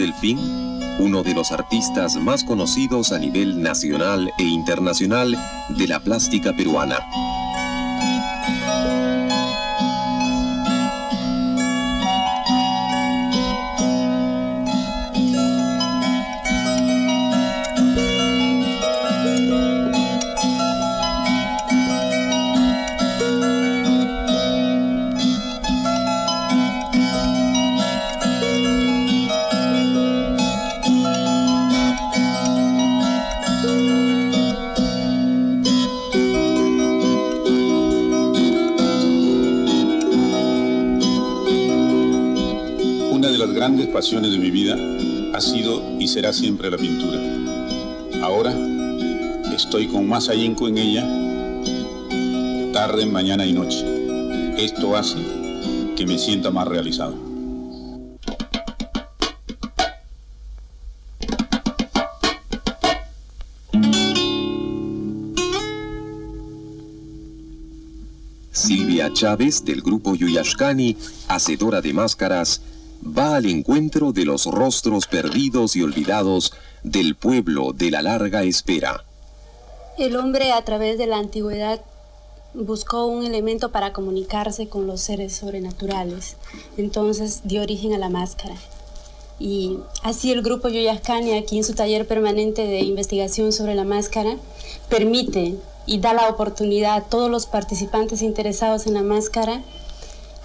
Delfín, uno de los artistas más conocidos a nivel nacional e internacional de la plástica peruana. Las grandes pasiones de mi vida ha sido y será siempre la pintura. Ahora estoy con más ahínco en ella, tarde, mañana y noche. Esto hace que me sienta más realizado. Silvia Chávez, del grupo Yuyashkani, hacedora de máscaras, va al encuentro de los rostros perdidos y olvidados del pueblo de la larga espera. El hombre, a través de la antigüedad, buscó un elemento para comunicarse con los seres sobrenaturales. Entonces dio origen a la máscara. Y así el grupo Yuyashkani, aquí en su taller permanente de investigación sobre la máscara, permite y da la oportunidad a todos los participantes interesados en la máscara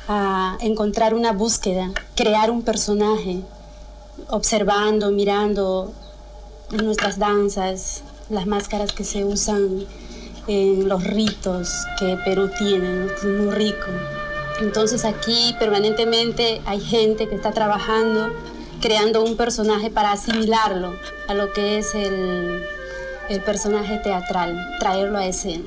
a encontrar una búsqueda, crear un personaje, observando, mirando nuestras danzas, las máscaras que se usan en los ritos que Perú tiene, es muy rico. Entonces aquí permanentemente hay gente que está trabajando, creando un personaje para asimilarlo a lo que es el personaje teatral, traerlo a escena.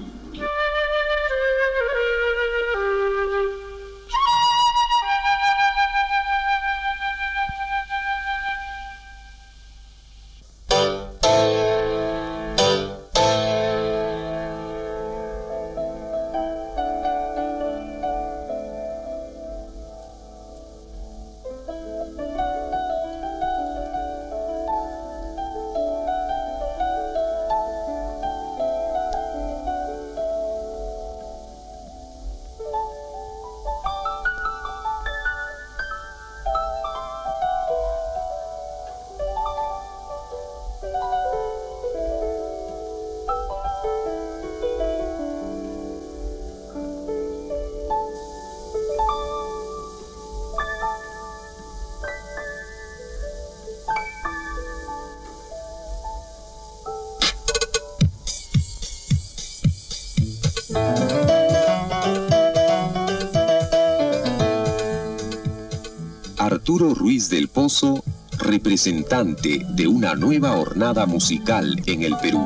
Arturo Ruiz del Pozo, representante de una nueva hornada musical en el Perú.